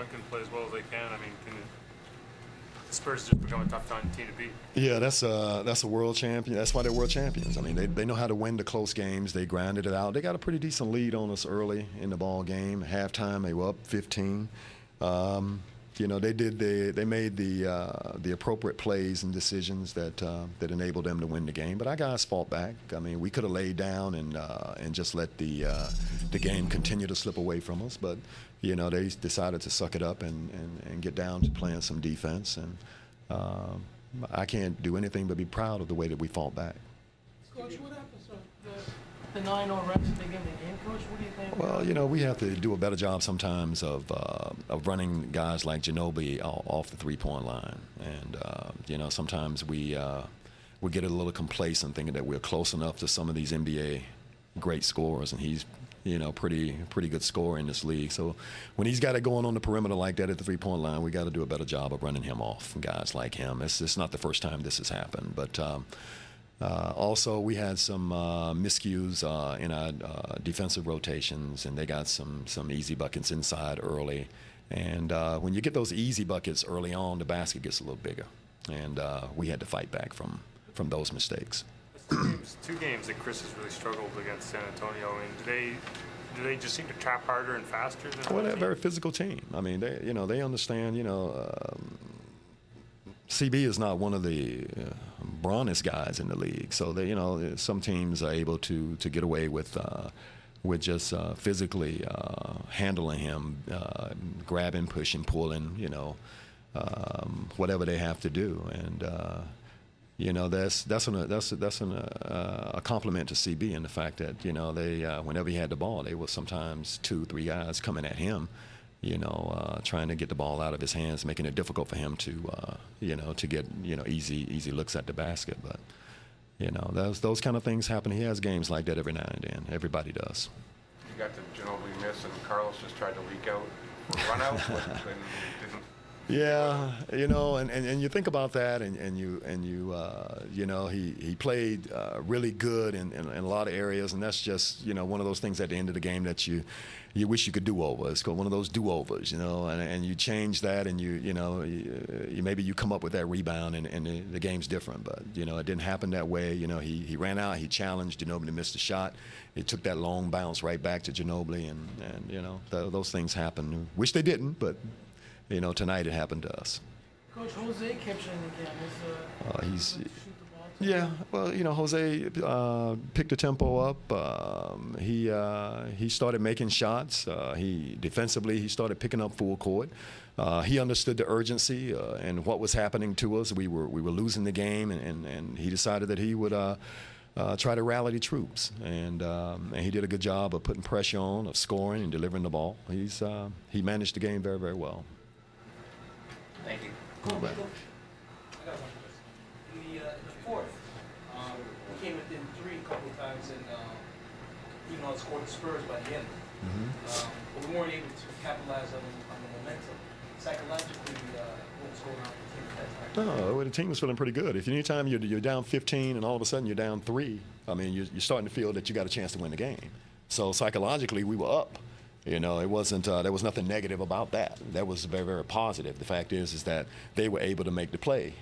Duncan play as well as they can, I mean, can the Spurs just become a tough team to beat? Yeah, that's a world champion. That's why they're world champions. I mean, they know how to win the close games. They grinded it out. They got a pretty decent lead on us early in the ball game. Halftime, they were up 15. You know, they made the appropriate plays and decisions that enabled them to win the game. But our guys fought back. I mean, we could have laid down and just let the game continue to slip away from us. But you know, they decided to suck it up and get down to playing some defense. And I can't do anything but be proud of the way that we fought back. Coach, what happens to the 9-0 rest at the beginning of the game, Coach? What do you think? Well, you know, we have to do a better job sometimes of running guys like Ginobili off the three-point line. And, you know, sometimes we get a little complacent thinking that we're close enough to some of these NBA great scorers, and he's, you know, pretty good scorer in this league. So when he's got it going on the perimeter like that at the three-point line, we got to do a better job of running him off, guys like him. It's not the first time this has happened. But also we had some miscues in our defensive rotations, and they got some easy buckets inside early. And when you get those easy buckets early on, the basket gets a little bigger. And we had to fight back from those mistakes. Two games that Chris has really struggled against San Antonio. I mean, do they just seem to trap harder and faster than? Well, they're a very physical team. I mean, they understand. You know, CB is not one of the brawniest guys in the league. So they, you know, some teams are able to get away with just physically handling him, grabbing, pushing, pulling. You know, whatever they have to do. And you know, that's a compliment to CB in the fact that, you know, they whenever he had the ball, they were sometimes 2-3 guys coming at him, you know, trying to get the ball out of his hands, making it difficult for him to you know, to get, you know, easy looks at the basket. But you know, those kind of things happen. He has games like that every now and then. Everybody does. You got the Ginobili miss, and Carlos just tried to leak out for a run out, and didn't. Yeah, you know, and you think about that, and you you know, he played really good in a lot of areas, and that's just, you know, one of those things at the end of the game that you wish you could do over. It's called one of those do-overs, you know, and you change that, and you know, maybe you come up with that rebound, and the game's different. But you know, it didn't happen that way. You know, he ran out, he challenged Ginobili, missed a shot. It took that long bounce right back to Ginobili, and you know, those things happen. Wish they didn't, but. You know, tonight it happened to us. Coach, Jose kept shooting again. Yeah, well, you know, Jose picked the tempo up. He started making shots. Defensively, he started picking up full court. He understood the urgency and what was happening to us. We were losing the game, and he decided that he would try to rally the troops. And he did a good job of putting pressure on, of scoring and delivering the ball. He managed the game very, very well. Thank you. Cool. I got one question. In the fourth, we came within 3 a couple of times, and even though it scored the Spurs by the end, but we weren't able to capitalize on the momentum. Psychologically, what was going on with the team at that time? No, well, the team was feeling pretty good. If anytime you're down 15 and all of a sudden you're down 3, I mean, you're starting to feel that you got a chance to win the game. So psychologically, we were up. You know, it wasn't. There was nothing negative about that. That was very, very positive. The fact is that they were able to make the play,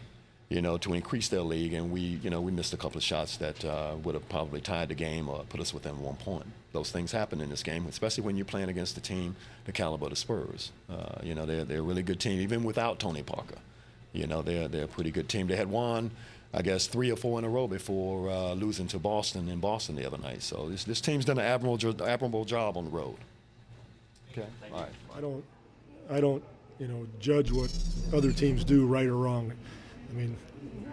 you know, to increase their lead, and we missed a couple of shots that would have probably tied the game or put us within 1 point. Those things happen in this game, especially when you're playing against a team the caliber of the Spurs. You know, they're a really good team, even without Tony Parker. You know, they're a pretty good team. They had won, I guess, 3 or 4 in a row before losing to Boston in Boston the other night. So this team's done an admirable job on the road. Okay. All right. I don't, you know, judge what other teams do right or wrong. I mean,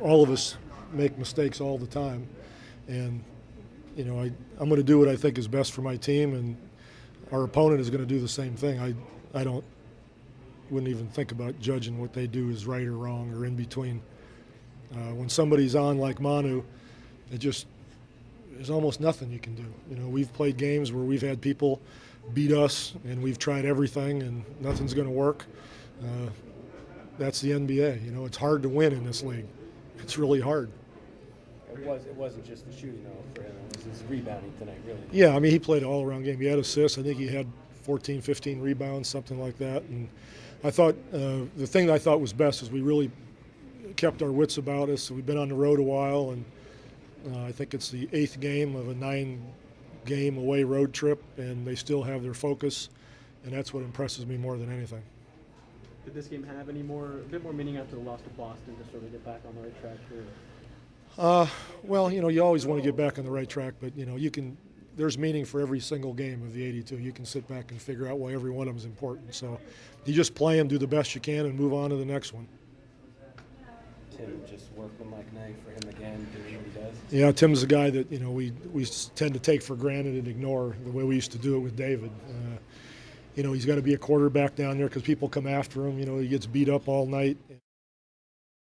all of us make mistakes all the time, and you know, I'm going to do what I think is best for my team, and our opponent is going to do the same thing. I wouldn't even think about judging what they do is right or wrong or in between. When somebody's on like Manu, there's almost nothing you can do. You know, we've played games where we've had people beat us, and we've tried everything, and nothing's going to work. That's the NBA. You know, it's hard to win in this league. It's really hard. It wasn't just the shooting, though, for him. It was his rebounding tonight, really. Yeah, I mean, he played an all-around game. He had assists. I think he had 14, 15 rebounds, something like that. And I thought the thing that I thought was best is we really kept our wits about us. We've been on the road a while, and I think it's the 8th game of a 9-game away road trip, and they still have their focus, and that's what impresses me more than anything. Did this game have a bit more meaning after the loss to Boston to sort of get back on the right track here? Well, you always want to get back on the right track, but there's meaning for every single game of the 82. You can sit back and figure out why every one of them is important. So you just play them, do the best you can, and move on to the next one. Tim just workmanlike night for him again, doing what he does. Yeah, Tim's a guy that we tend to take for granted and ignore the way we used to do it with David. He's got to be a quarterback down there because people come after him. He gets beat up all night.